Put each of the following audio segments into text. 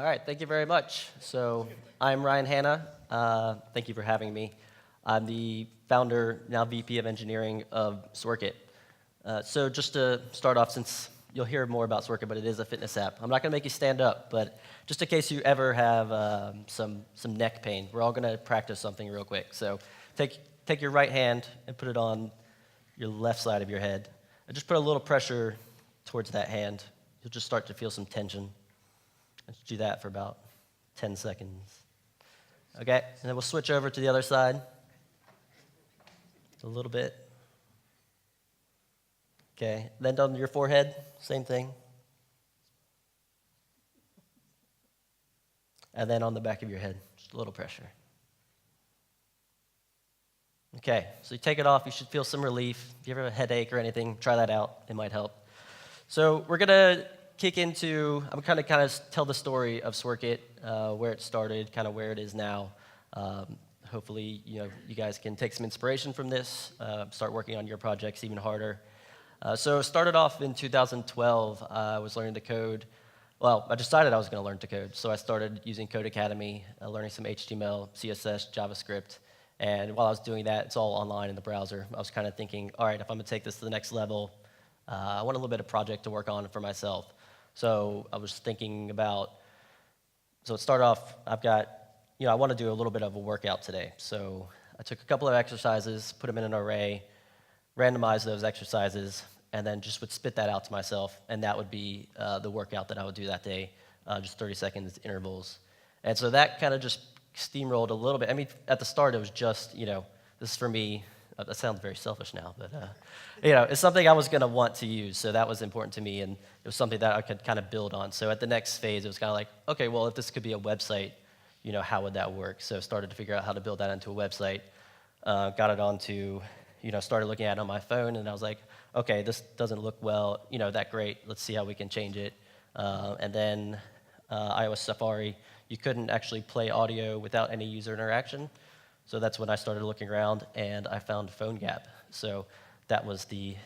All right, thank you very much. So I'm Ryan Hanna. Thank you for having me. I'm the founder, now VP of Engineering of Sworkit. So just to start off, since you'll hear more about Sworkit, but it is a fitness app. I'm not going to make you stand up, but just in case you ever have some neck pain, we're all going to practice something real quick. So take your right hand and put it on your left side of your head. And just put a little pressure towards that hand. You'll just start to feel some tension. Let's do that for about 10 seconds. Okay, and then we'll switch over to the other side. A little bit. Okay, then on your forehead, same thing. And then on the back of your head, just a little pressure. Okay, so you take it off, you should feel some relief. If you ever have a headache or anything, try that out, it might help. So we're gonna kick into, I'm kind of tell the story of Sworkit, where it started, kind of where it is now. Hopefully, you guys can take some inspiration from this, start working on your projects even harder. So it started off in 2012. I was learning to code. Well, I decided I was going to learn to code, so I started using Code Academy, learning some HTML, CSS, JavaScript. And while I was doing that, it's all online in the browser. I was kind of thinking, all right, if I'm going to take this to the next level, I want a little bit of project to work on for myself. So I was thinking about, so it started off, I've got, I want to do a little bit of a workout today. So I took a couple of exercises, put them in an array, randomized those exercises, and then just would spit that out to myself, and that would be the workout that I would do that day, just 30 seconds intervals. And so that kind of just steamrolled a little bit. I mean, at the start, it was just, this is for me. That sounds very selfish now, but it's something I was going to want to use, so that was important to me, and it was something that I could kind of build on. So at the next phase, it was kind of like, okay, well, if this could be a website, how would that work? So I started to figure out how to build that into a website, got it onto, started looking at it on my phone, and I was like, okay, this doesn't look well, that great. Let's see how we can change it. And then iOS Safari, you couldn't actually play audio without any user interaction. So that's when I started looking around, and I found PhoneGap. So that was the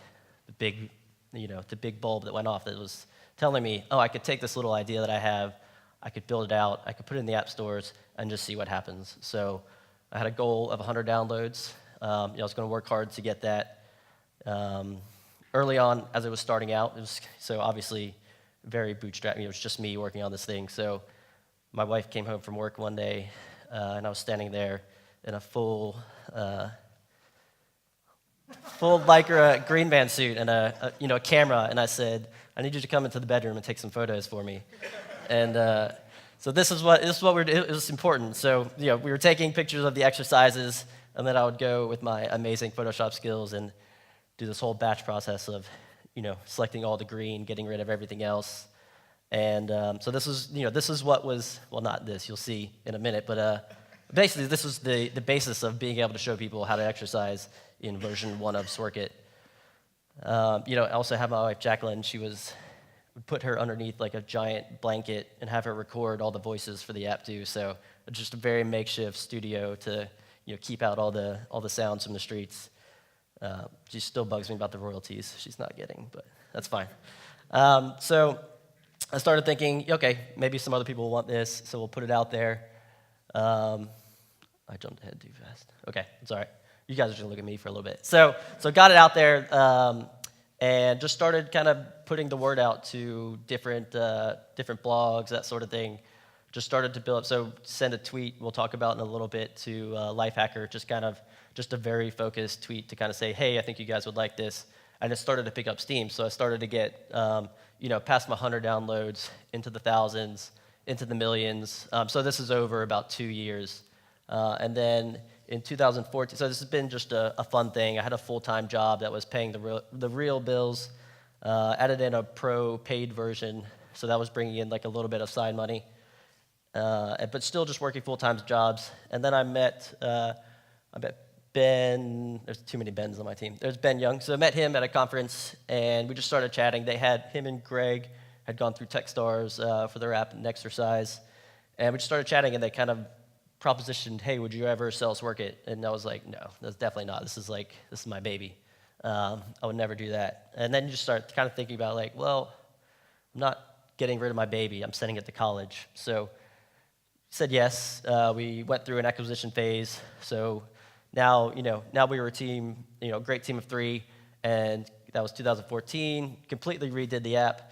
big, the big bulb that went off that was telling me, oh, I could take this little idea that I have, I could build it out, I could put it in the app stores, and just see what happens. So I had a goal of 100 downloads. I was going to work hard to get that. Early on, as it was starting out, it was so obviously very bootstrapped. It was just me working on this thing. So my wife came home from work one day, and I was standing there in a full Lycra green band suit and a camera, and I said, I need you to come into the bedroom and take some photos for me. And so this is what we're doing. It was important. So we were taking pictures of the exercises, and then I would go with my amazing Photoshop skills and do this whole batch process of selecting all the green, getting rid of everything else. And so this is what was, well, not this, you'll see in a minute, but basically this was the basis of being able to show people how to exercise in version 1 of Sworkit. I also have my wife Jacqueline. Would put her underneath like a giant blanket and have her record all the voices for the app too. So just a very makeshift studio to keep out all the sounds from the streets. She still bugs me about the royalties she's not getting, but that's fine. So I started thinking, okay, maybe some other people want this, so we'll put it out there. I jumped ahead too fast. Okay, it's all right. You guys are just gonna look at me for a little bit. So got it out there, and just started kind of putting the word out to different blogs, that sort of thing. Just started to build up. So send a tweet. We'll talk about in a little bit to Lifehacker. Just a very focused tweet to kind of say, hey, I think you guys would like this. And it started to pick up steam. So I started to get past my 100 downloads, into the thousands, into the millions. So this is over about 2 years. And then in 2014, so this has been just a fun thing. I had a full-time job that was paying the real bills, added in a pro paid version, so that was bringing in like a little bit of side money, but still just working full-time jobs. And then I met Ben. There's too many Bens on my team. There's Ben Young. So I met him at a conference, and we just started chatting. Him and Greg had gone through Techstars for their app Nexercise, and we just started chatting, and they kind of propositioned, hey, would you ever sell Sworkit? And I was like, no, that's definitely not. This is my baby. I would never do that. And then you just start kind of thinking about like, well, I'm not getting rid of my baby. I'm sending it to college. So said yes. We went through an acquisition phase. So now, now we were a team, great team of 3, and that was 2014. Completely redid the app.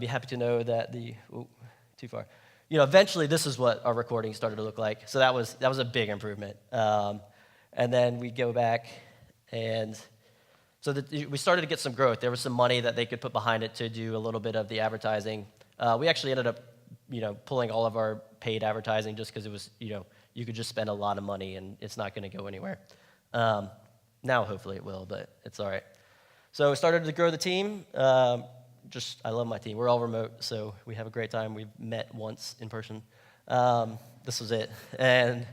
Be happy to know that too far. Eventually this is what our recording started to look like. So that was a big improvement. And then we go back, and so we started to get some growth. There was some money that they could put behind it to do a little bit of the advertising. We actually ended up, pulling all of our paid advertising just because it was, you could just spend a lot of money and it's not going to go anywhere. Now hopefully it will, but it's all right. So we started to grow the team. I love my team. We're all remote, so we have a great time. We've met once in person. This was it. And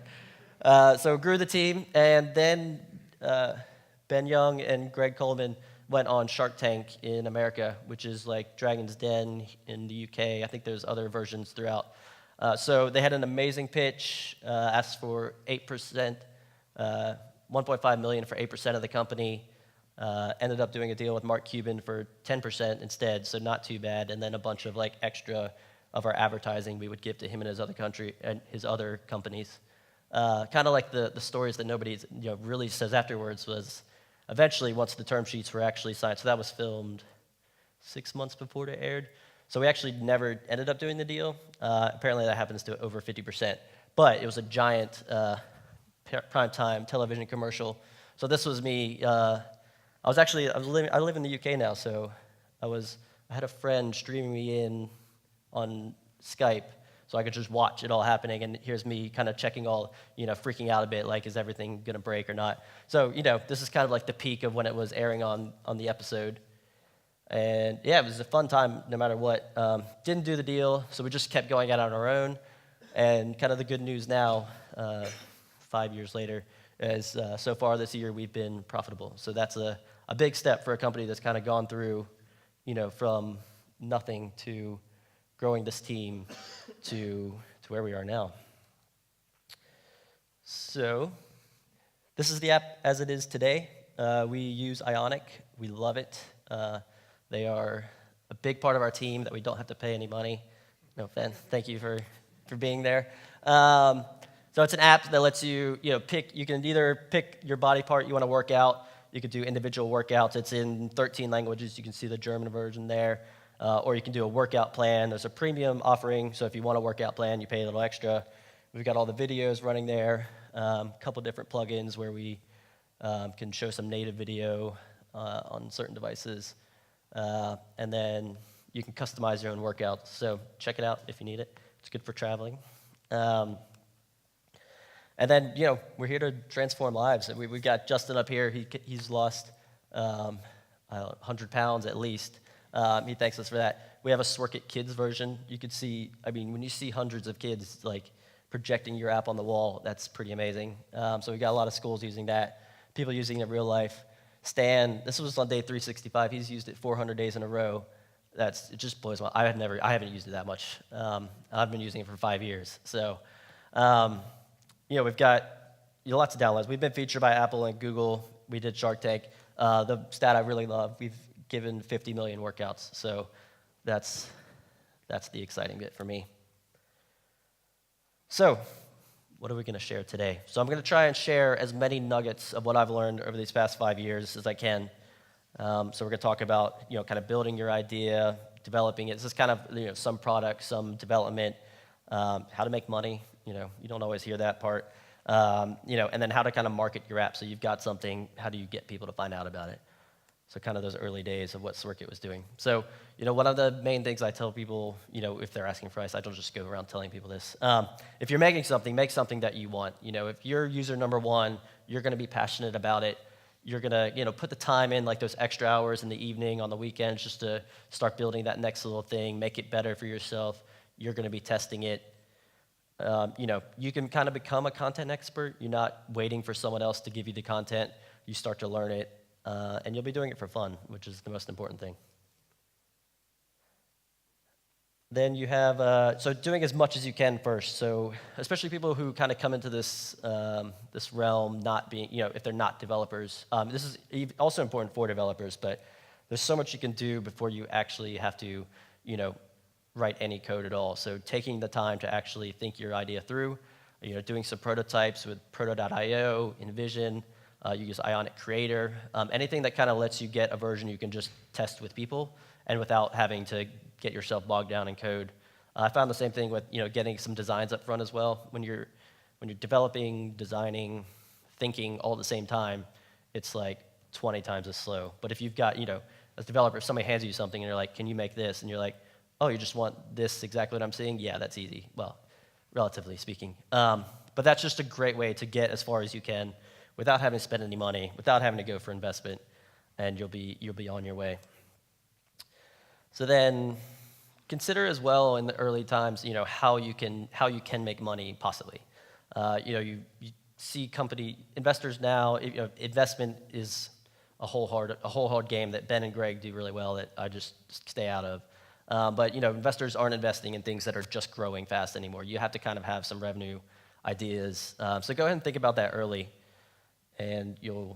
so grew the team, and then Ben Young and Greg Coleman went on Shark Tank in America, which is like Dragon's Den in the UK. I think there's other versions throughout. So they had an amazing pitch, asked for 8%, $1.5 million for 8% of the company. Ended up doing a deal with Mark Cuban for 10% instead, so not too bad. And then a bunch of like extra of our advertising we would give to him and his other companies. Kind of like the stories that nobody really says afterwards was eventually once the term sheets were actually signed. So that was filmed 6 months before it aired. So we actually never ended up doing the deal. Apparently that happens to over 50%. But it was a giant primetime television commercial. So this was me. I live in the UK now, so I had a friend streaming me in on Skype, so I could just watch it all happening, and here's me kind of checking all, freaking out a bit, like, is everything gonna break or not? So, this is kind of like the peak of when it was airing on the episode. And yeah, it was a fun time no matter what. Didn't do the deal, so we just kept going out on our own. And kind of the good news now, 5 years later, is so far this year we've been profitable. So that's a big step for a company that's kind of gone through, from nothing to growing this team to where we are now. So this is the app as it is today. We use Ionic. We love it. They are a big part of our team that we don't have to pay any money. No offense. Thank you for being there. So it's an app that lets you, pick. You can either pick your body part you want to work out. You could do individual workouts. It's in 13 languages. You can see the German version there. Or you can do a workout plan. There's a premium offering, so if you want a workout plan, you pay a little extra. We've got all the videos running there. A couple different plugins where we can show some native video on certain devices. And then you can customize your own workouts. So check it out if you need it. It's good for traveling. And then, we're here to transform lives. We've got Justin up here. He's lost 100 pounds at least. He thanks us for that. We have a Sworkit Kids version. You could see, when you see hundreds of kids like projecting your app on the wall, that's pretty amazing. So we got a lot of schools using that, people using it in real life. Stan, this was on day 365. He's used it 400 days in a row. It just blows my. I haven't used it that much. I've been using it for 5 years. So, we've got lots of downloads. We've been featured by Apple and Google. We did Shark Tank. The stat I really love, we've given 50 million workouts. So that's the exciting bit for me. So what are we going to share today? So I'm going to try and share as many nuggets of what I've learned over these past 5 years as I can. So we're going to talk about, kind of building your idea, developing it. This is kind of, some product, some development, how to make money. You don't always hear that part. And then how to kind of market your app. So you've got something, how do you get people to find out about it? So kind of those early days of what Sworkit was doing. So, one of the main things I tell people, if they're asking for advice, I don't just go around telling people this. If you're making something, make something that you want. If you're user number one, you're going to be passionate about it. You're going to, put the time in, like those extra hours in the evening, on the weekends, just to start building that next little thing, make it better for yourself. You're going to be testing it. You can kind of become a content expert. You're not waiting for someone else to give you the content. You start to learn it. And you'll be doing it for fun, which is the most important thing. Then you have, so doing as much as you can first. So especially people who kind of come into this realm not being, if they're not developers. This is also important for developers, but there's so much you can do before you actually have to, write any code at all. So taking the time to actually think your idea through, doing some prototypes with proto.io, InVision, you use Ionic Creator, anything that kind of lets you get a version you can just test with people and without having to get yourself bogged down in code. I found the same thing with getting some designs up front as well. When you're developing, designing, thinking all at the same time, it's like 20 times as slow. But if you've got, as a developer, if somebody hands you something and you're like, can you make this? And you're like, oh, you just want this exactly what I'm seeing? Yeah, that's easy. Well, relatively speaking. But that's just a great way to get as far as you can without having to spend any money, without having to go for investment, and you'll be on your way. So then consider as well in the early times, how you can make money possibly. You see investors now, investment is a whole hard game that Ben and Greg do really well that I just stay out of. But investors aren't investing in things that are just growing fast anymore. You have to kind of have some revenue ideas. So go ahead and think about that early, and you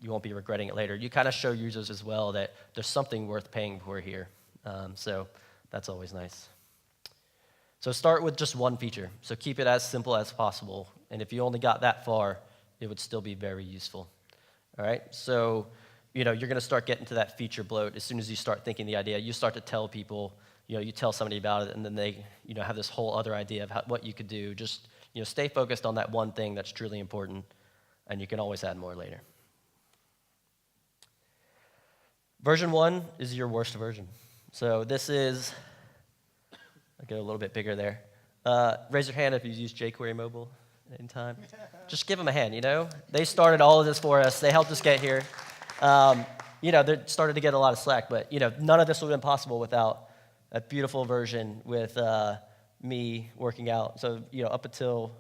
won't be regretting it later. You kind of show users as well that there's something worth paying for here. So that's always nice. So start with just one feature. So keep it as simple as possible. And if you only got that far, it would still be very useful. All right? So you're going to start getting to that feature bloat as soon as you start thinking the idea. You start to tell people, you tell somebody about it, and then they have this whole other idea of what you could do. Just stay focused on that one thing that's truly important, and you can always add more later. Version 1 is your worst version. So this is, I'll get a little bit bigger there. Raise your hand if you've used jQuery mobile in time. Just give them a hand, They started all of this for us. They helped us get here. They started to get a lot of slack, but, none of this would have been possible without a beautiful version with me working out. So, up until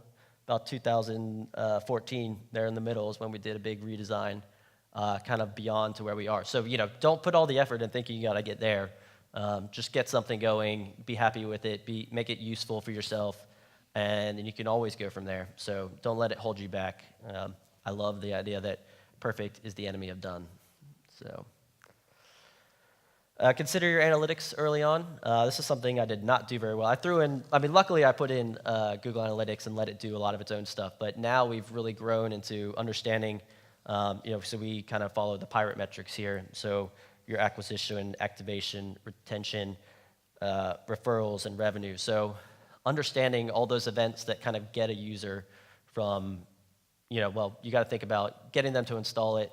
about 2014, there in the middle is when we did a big redesign, kind of beyond to where we are. So, don't put all the effort in thinking you got to get there. Just get something going, be happy with it, make it useful for yourself, and then you can always go from there. So don't let it hold you back. I love the idea that perfect is the enemy of done. So consider your analytics early on. This is something I did not do very well. Luckily I put in Google Analytics and let it do a lot of its own stuff, but now we've really grown into understanding, so we kind of follow the pirate metrics here. So your acquisition, activation, retention, referrals, and revenue. So understanding all those events that kind of get a user from, you got to think about getting them to install it,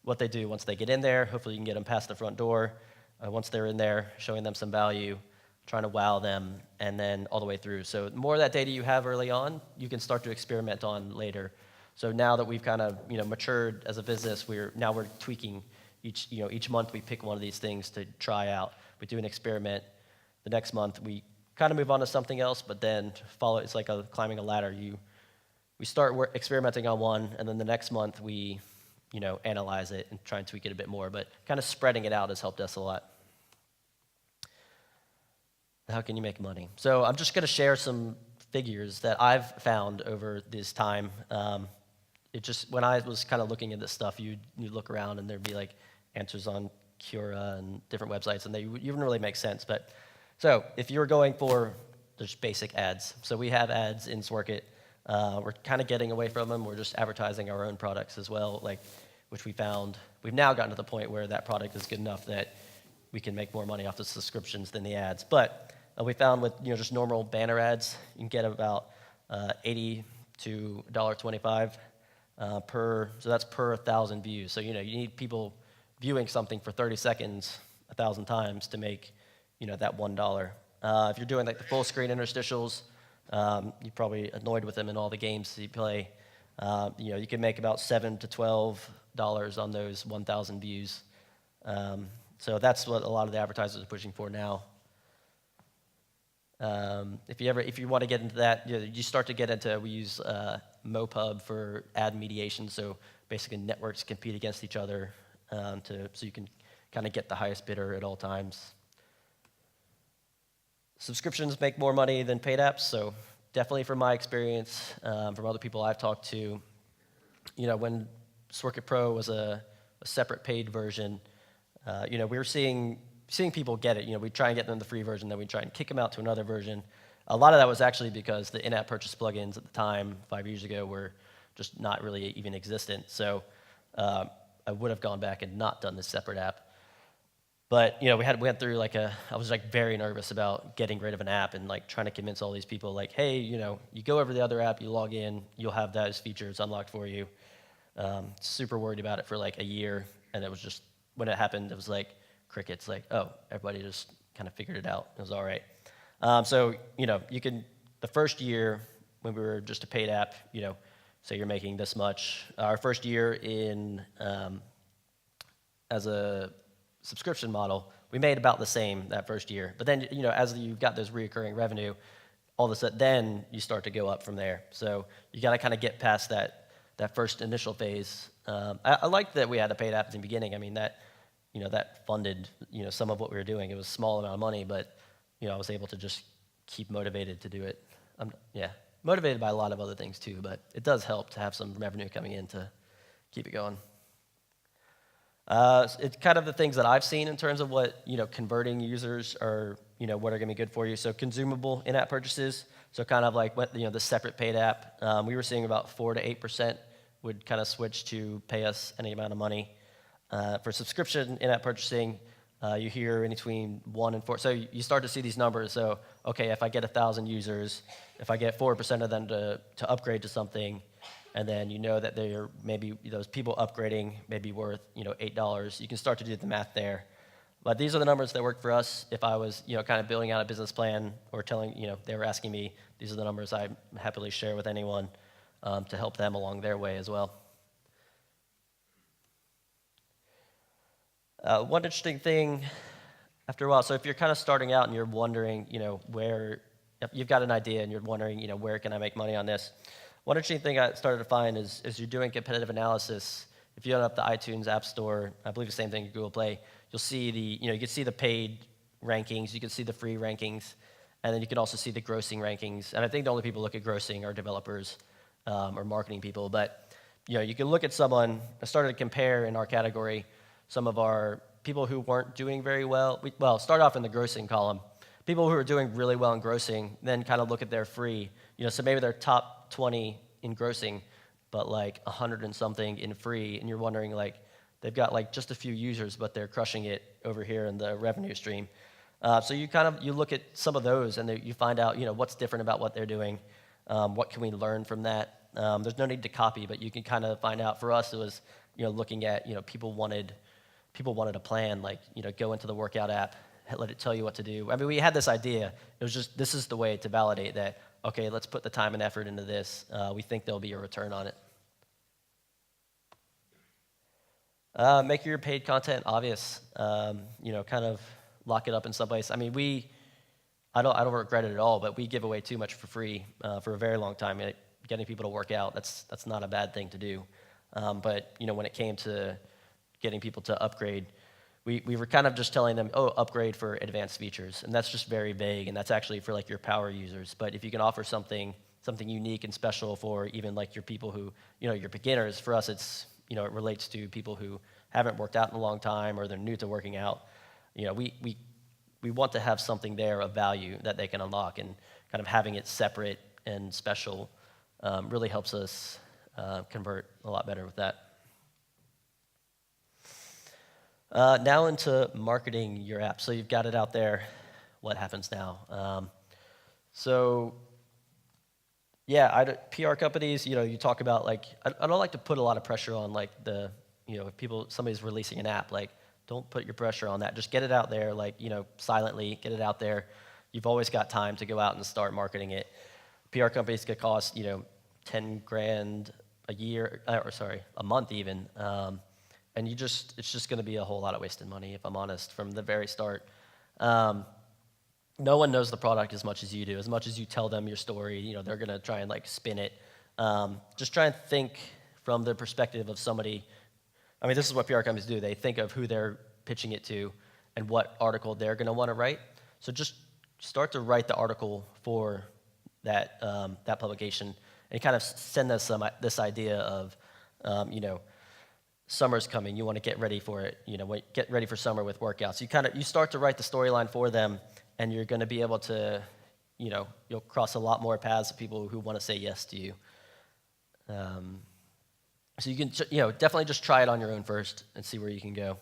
what they do once they get in there. Hopefully you can get them past the front door. Once they're in there, showing them some value, trying to wow them, and then all the way through. So the more of that data you have early on, you can start to experiment on later. So now that we've kind of matured as a business, we're tweaking. Each month we pick one of these things to try out. We do an experiment. The next month we kind of move on to something else, but then it's like climbing a ladder. We start experimenting on one, and then the next month we analyze it and try and tweak it a bit more. But kind of spreading it out has helped us a lot. How can you make money? So I'm just going to share some figures that I've found over this time. When I was kind of looking at this stuff, you'd look around and there'd be like answers on Cura and different websites, and they wouldn't really make sense. But so if you're going for just basic ads, so we have ads in Sworkit. We're kind of getting away from them. We're just advertising our own products as well, which we found. We've now gotten to the point where that product is good enough that we can make more money off the subscriptions than the ads. But we found with just normal banner ads, you can get about $80 to $1.25 so that's per 1,000 views. So you need people viewing something for 30 seconds 1,000 times to make that $1. If you're doing like the full screen interstitials, you're probably annoyed with them in all the games you play. You can make about $7 to $12 on those 1,000 views. So that's what a lot of the advertisers are pushing for now. If you want to get into that, you start to get into, we use MoPub for ad mediation. So basically networks compete against each other so you can kind of get the highest bidder at all times. Subscriptions make more money than paid apps. So definitely from my experience, from other people I've talked to, when Sworkit Pro was a separate paid version, we were seeing seeing people get it. We try and get them the free version, then we try and kick them out to another version. A lot of that was actually because the in-app purchase plugins at the time, 5 years ago, were just not really even existent. So I would have gone back and not done this separate app. But we went through I was very nervous about getting rid of an app and trying to convince all these people hey, you go over the other app, you log in, you'll have those features unlocked for you. Super worried about it for a year, and it was just when it happened, it was crickets. Oh, everybody just kind of figured it out. It was all right. So you can the first year when we were just a paid app, say you're making this much. Our first year in as a subscription model, we made about the same that first year. But then, as you've got those reoccurring revenue, all of a sudden, then you start to go up from there. So you got to kind of get past that first initial phase. I liked that we had a paid app in the beginning. I mean, that funded, some of what we were doing. It was a small amount of money, but, I was able to just keep motivated to do it. Motivated by a lot of other things too, but it does help to have some revenue coming in to keep it going. It's kind of the things that I've seen in terms of what, converting users are, what are going to be good for you. So consumable in-app purchases, so kind of what, the separate paid app. We were seeing about 4 to 8% would kind of switch to pay us any amount of money. For subscription in-app purchasing, you hear in between 1 and 4. So you start to see these numbers. So, okay, if I get 1,000 users, if I get 4% of them to upgrade to something, and then that they're maybe those people upgrading may be worth $8. You can start to do the math there. But these are the numbers that work for us. If I was kind of building out a business plan or telling they were asking me, these are the numbers I happily share with anyone to help them along their way as well. One interesting thing after a while, so if you're kind of starting out and you're wondering where you've got an idea and you're wondering where can I make money on this. One interesting thing I started to find is you're doing competitive analysis. If you open up the iTunes App Store, I believe the same thing in Google Play, you'll see you can see the paid rankings, you can see the free rankings, and then you can also see the grossing rankings. And I think the only people who look at grossing are developers or marketing people. But you can look at someone. I started to compare in our category some of our people who weren't doing very well. Start off in the grossing column. People who are doing really well in grossing, then kind of look at their free. So maybe they're top 20 in grossing, but 100 and something in free, and you're wondering they've got just a few users, but they're crushing it over here in the revenue stream. So you look at some of those, and you find out what's different about what they're doing. What can we learn from that? There's no need to copy, but you can kind of find out. For us, it was looking at people wanted a plan, go into the workout app, let it tell you what to do. I mean, we had this idea. It was just, this is the way to validate that, okay, let's put the time and effort into this. We think there'll be a return on it. Make your paid content obvious. Kind of lock it up in some place. I mean, I don't regret it at all, but we give away too much for free for a very long time. Getting people to work out, that's not a bad thing to do. But when it came to getting people to upgrade, we were kind of just telling them, upgrade for advanced features, and that's just very vague, and that's actually for your power users. But if you can offer something unique and special for even your people who, your beginners, for us it's, it relates to people who haven't worked out in a long time or they're new to working out. We want to have something there of value that they can unlock, and kind of having it separate and special really helps us convert a lot better with that. Now into marketing your app. So you've got it out there. What happens now? PR companies, you talk about I don't like to put a lot of pressure on if somebody's releasing an app, don't put your pressure on that. Just get it out there, silently get it out there. You've always got time to go out and start marketing it. PR companies could cost, $10,000 a year, a month even. And it's just going to be a whole lot of wasted money, if I'm honest, from the very start. No one knows the product as much as you do. As much as you tell them your story, they're going to try and spin it. Just try and think from the perspective of somebody. I mean, this is what PR companies do. They think of who they're pitching it to and what article they're going to want to write. So just start to write the article for that publication and kind of send us this idea of, summer's coming. You want to get ready for it. Get ready for summer with workouts. You start to write the storyline for them, and you're going to be able to, you'll cross a lot more paths of people who want to say yes to you. So you can, definitely just try it on your own first and see where you can go.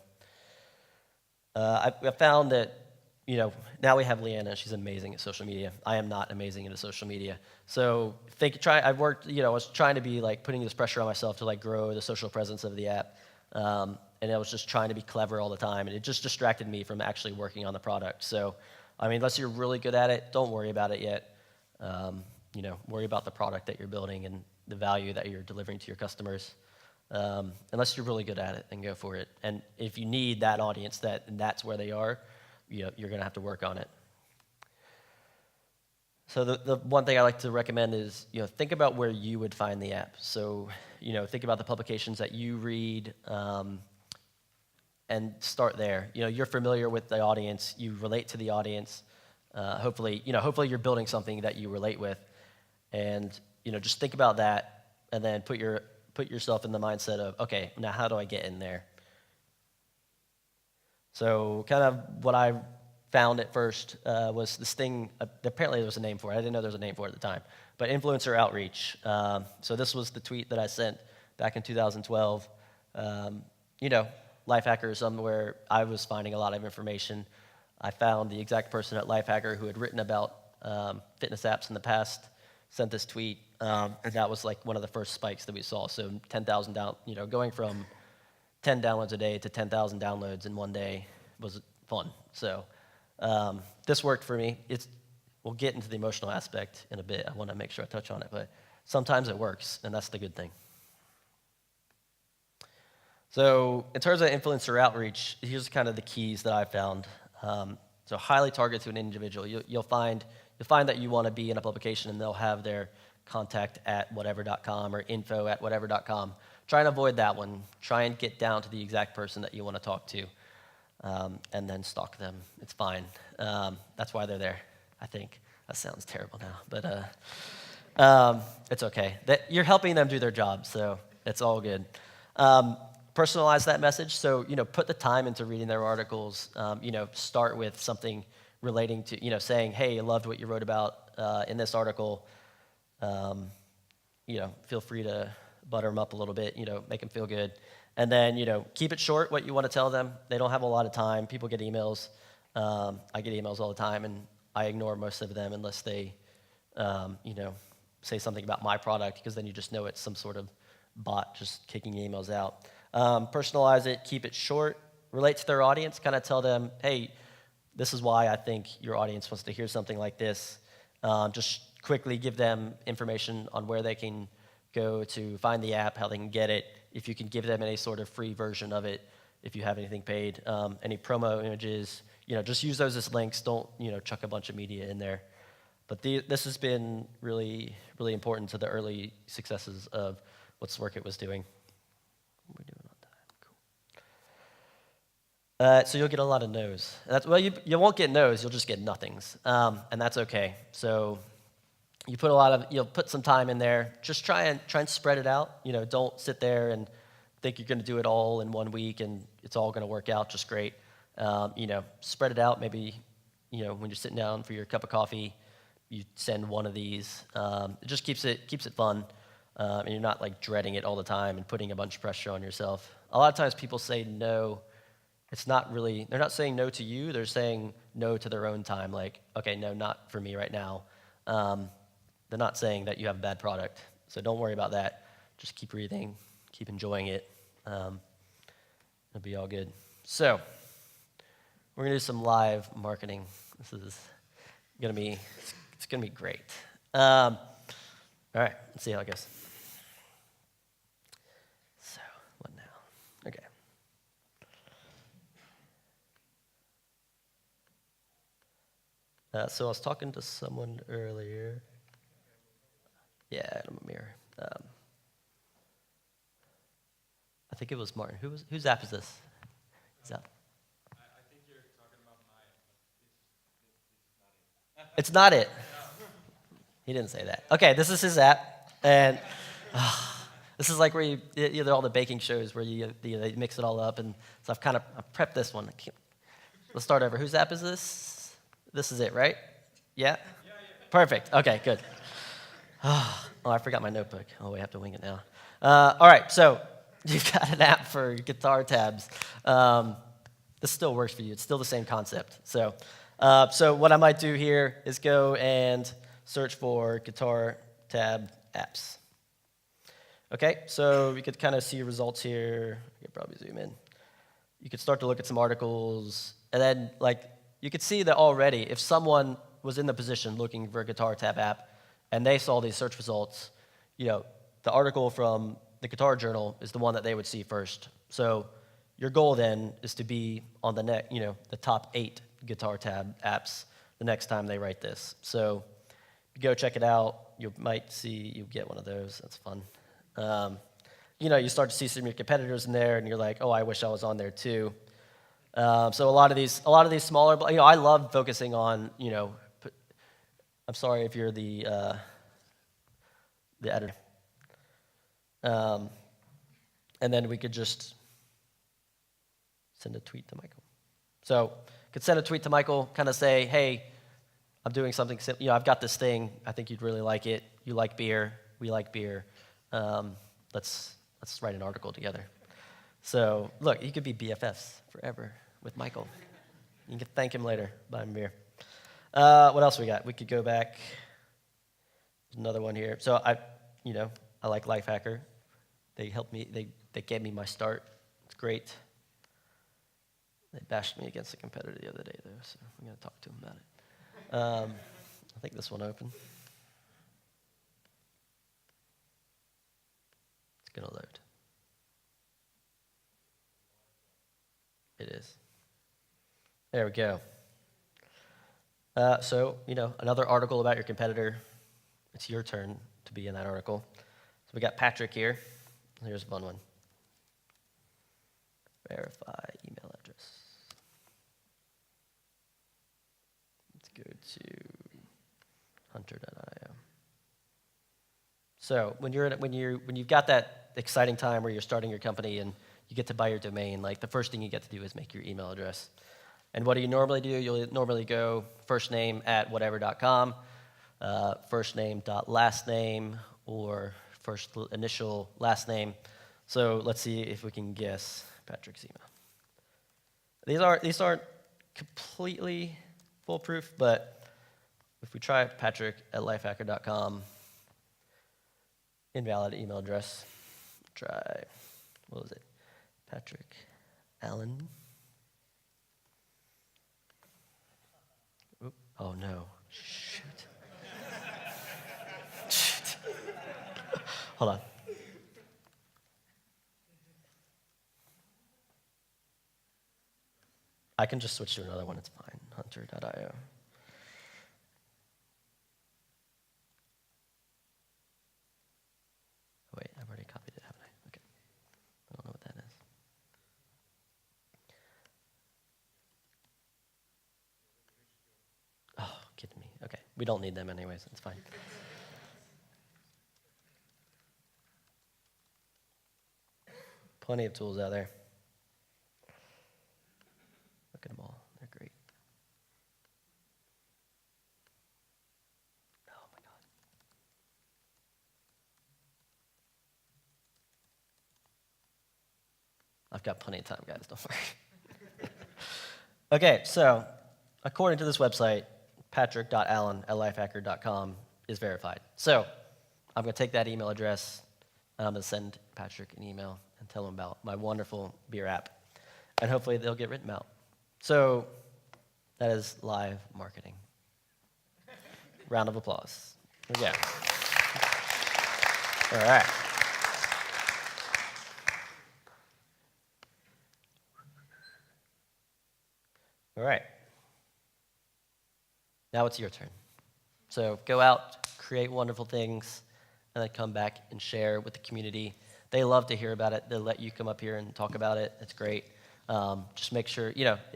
I found that, now we have Leanna. She's amazing at social media. I am not amazing at social media. So I've worked, I was trying to be like putting this pressure on myself to like grow the social presence of the app. And I was just trying to be clever all the time. And it just distracted me from actually working on the product. So, unless you're really good at it, don't worry about it yet. Worry about the product that you're building and the value that you're delivering to your customers. Unless you're really good at it, then go for it. And if you need that audience, that's where they are, you're going to have to work on it. So the one thing I like to recommend is, think about where you would find the app. So, think about the publications that you read, and start there. You're familiar with the audience. You relate to the audience. Hopefully you're building something that you relate with. And, just think about that, and then put yourself in the mindset of, okay, now how do I get in there? So kind of what I found at first was this thing, apparently there was a name for it. I didn't know there was a name for it at the time, but influencer outreach. So this was the tweet that I sent back in 2012. Lifehacker is somewhere I was finding a lot of information. I found the exact person at Lifehacker who had written about fitness apps in the past, sent this tweet, and that was like one of the first spikes that we saw. So 10,000 going from 10 downloads a day to 10,000 downloads in one day was fun. So this worked for me. We'll get into the emotional aspect in a bit. I want to make sure I touch on it, but sometimes it works, and that's the good thing. So in terms of influencer outreach, here's kind of the keys that I found. So highly target to an individual. You'll find that you want to be in a publication, and they'll have their contact at whatever.com or info@whatever.com. Try and avoid that one. Try and get down to the exact person that you want to talk to, and then stalk them. It's fine. That's why they're there, I think. That sounds terrible now, but it's okay. You're helping them do their job, so it's all good. Personalize that message. So, put the time into reading their articles. Start with something relating to, saying, hey, I loved what you wrote about in this article. Feel free to butter them up a little bit, make them feel good. And then, keep it short, what you want to tell them. They don't have a lot of time. People get emails. I get emails all the time, and I ignore most of them unless they, say something about my product, because then you just know it's some sort of bot just kicking emails out. Personalize it, keep it short, relate to their audience, kind of tell them, hey, this is why I think your audience wants to hear something like this. Just quickly give them information on where they can go to find the app, how they can get it, if you can give them any sort of free version of it, if you have anything paid, any promo images, just use those as links. Don't, chuck a bunch of media in there. But this has been really, really important to the early successes of what Sworkit was doing. What are we doing on time? Cool. So you'll get a lot of no's. You won't get no's. You'll just get nothings, and that's okay. So you'll put some time in there. Just try and spread it out. Don't sit there and think you're going to do it all in 1 week and it's all going to work out just great. Spread it out. Maybe when you're sitting down for your cup of coffee, you send one of these. It just keeps it fun. And you're not like dreading it all the time and putting a bunch of pressure on yourself. A lot of times people say no. They're not saying no to you, they're saying no to their own time. Like, okay, no, not for me right now. They're not saying that you have a bad product. So don't worry about that. Just keep breathing, keep enjoying it. It'll be all good. So we're gonna do some live marketing. This is gonna be great. All right, let's see how it goes. So, what now? Okay. So I was talking to someone earlier. Yeah, I'm a mirror. I think it was Martin. Whose app is this? Is that? I think you're talking about mine, but It's not it. He didn't say that. Okay, this is his app, and This is like where you all the baking shows where they mix it all up, and so I've prepped this one. Let's start over. Whose app is this? This is it, right? Yeah? Perfect. Okay, good. Oh, I forgot my notebook. Oh, we have to wing it now. All right, so you've got an app for guitar tabs. This still works for you. It's still the same concept. So what I might do here is go and search for guitar tab apps. Okay, so you could kind of see your results here. You could probably zoom in. You could start to look at some articles, and then you could see that already if someone was in the position looking for a guitar tab app, and they saw these search results, the article from the Guitar Journal is the one that they would see first. So your goal then is to be on the top 8 guitar tab apps the next time they write this. So you go check it out. You might see you get one of those. That's fun. You start to see some of your competitors in there, and you're like, oh, I wish I was on there too. So a lot of these smaller, I love focusing on, I'm sorry if you're the editor. And then we could just send a tweet to Michael. So could send a tweet to Michael, kind of say, hey, I'm doing something, I've got this thing. I think you'd really like it. You like beer. We like beer. Let's write an article together. So look, you could be BFFs forever with Michael. You can thank him later, buy him a beer. What else we got? We could go back. There's another one here. So I like Lifehacker. They helped me. They gave me my start. It's great. They bashed me against a competitor the other day, though, so I'm going to talk to them about it. I think this one opened. It's going to load. It is. There we go. So, another article about your competitor. It's your turn to be in that article. So we got Patrick here. Here's a fun one. Verify email address. Let's go to hunter.io. So when you've got that exciting time where you're starting your company and you get to buy your domain, the first thing you get to do is make your email address. And what do you normally do? You'll normally go firstname@whatever.com, firstname.lastname, or first initial last name. So let's see if we can guess Patrick's email. These aren't completely foolproof, but if we try patrick@lifehacker.com, invalid email address. Try, what was it? Patrick Allen. Oop. Oh no. Shoot. Shoot. Hold on. I can just switch to another one, it's fine. Hunter.io. Oh, wait, I've already copied it, haven't I? Okay. I don't know what that is. Oh, kidding me. Okay, we don't need them anyways, it's fine. Plenty of tools out there. Look at them all. They're great. Oh my God. I've got plenty of time, guys. Don't worry. Okay, so according to this website, patrick.allen@lifehacker.com is verified. So I'm going to take that email address, and I'm going to send Patrick an email and tell him about my wonderful beer app. And hopefully they'll get written out. So that is live marketing. Round of applause. There we go. All right. All right. Now it's your turn. So go out, create wonderful things, and then come back and share with the community. They love to hear about it. They'll let you come up here and talk about it. It's great. Just make sure,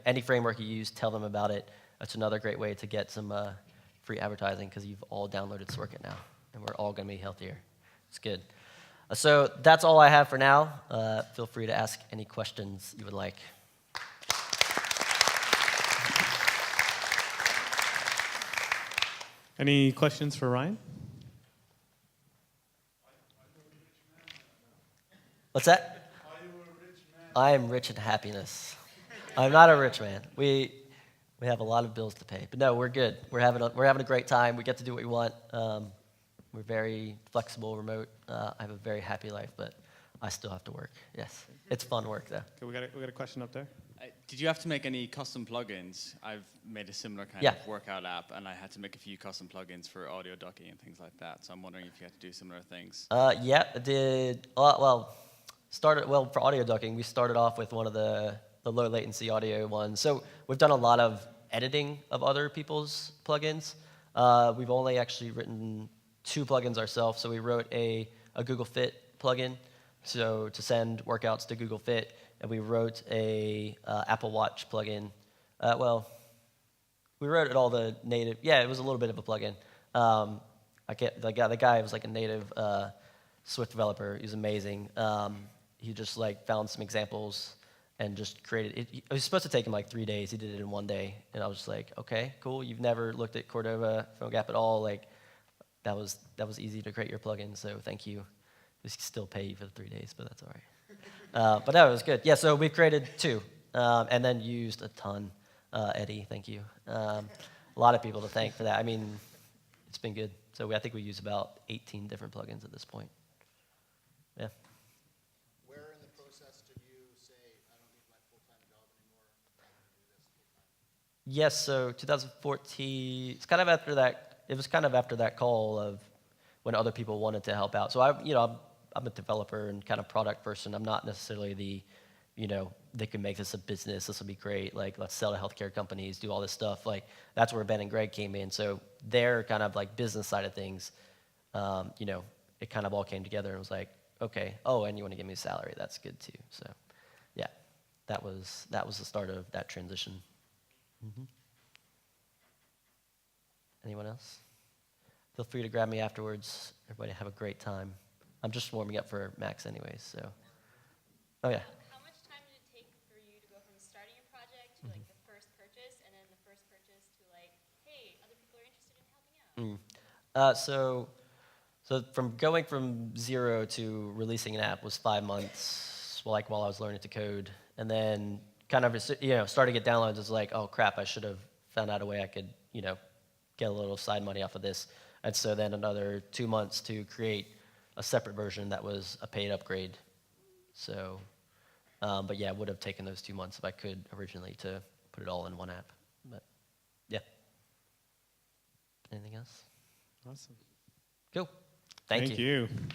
any framework you use, tell them about it. That's another great way to get some free advertising because you've all downloaded Sworkit now, and we're all going to be healthier. It's good. So that's all I have for now. Feel free to ask any questions you would like. Any questions for Ryan? What's that? Are you a rich man? I am rich in happiness. I'm not a rich man. We have a lot of bills to pay, but no, we're good. We're having a great time. We get to do what we want. We're very flexible, remote. I have a very happy life, but I still have to work. Yes, it's fun work though. Okay, we got a question up there. Did you have to make any custom plugins? I've made a similar kind Yeah. of workout app, and I had to make a few custom plugins for audio ducking and things like that. So I'm wondering if you had to do similar things. Yeah, I did. For audio ducking, we started off with one of the low latency audio ones. So we've done a lot of editing of other people's plugins. We've only actually written 2 plugins ourselves. So we wrote a Google Fit plugin, so to send workouts to Google Fit, and we wrote a Apple Watch plugin. We wrote it all the native. Yeah, it was a little bit of a plugin. The guy was like a native Swift developer. He was amazing. He just like found some examples and just created it. It was supposed to take him like 3 days. He did it in 1 day, and I was just like, okay, cool. You've never looked at Cordova PhoneGap at all. Like that was easy to create your plugin. So thank you. We still pay you for the 3 days, but that's all right. But no, it was good. Yeah, so we created 2, and then used a ton. Eddie, thank you. A lot of people to thank for that. I mean, it's been good. So I think we use about 18 different plugins at this point. Yeah. Where in the process did you say, I don't need my full-time job anymore, I'm going to do this full-time? Yes, so 2014, it's kind of after that, it was kind of after that call of when other people wanted to help out. So I'm a developer and kind of product person. I'm not necessarily the, they can make this a business, this will be great, like let's sell to healthcare companies, do all this stuff. Like that's where Ben and Greg came in. So their kind of like business side of things, it kind of all came together and was like, okay, and you want to give me a salary, that's good too. So yeah, that was the start of that transition. Mm-hmm. Anyone else? Feel free to grab me afterwards. Everybody have a great time. I'm just warming up for Max anyways, so. Oh yeah. How much time did it take for you to go from starting a project to like the first purchase, and then the first purchase to like, hey, other people are interested in helping out? So from going from 0 to releasing an app was 5 months, while I was learning to code, and then kind of starting to get downloads. It's like, oh crap, I should have found out a way I could get a little side money off of this. And so then another 2 months to create a separate version that was a paid upgrade. So, but yeah, it would have taken those 2 months if I could originally to put it all in one app. But yeah. Anything else? Awesome. Cool. Thank you. Thank you.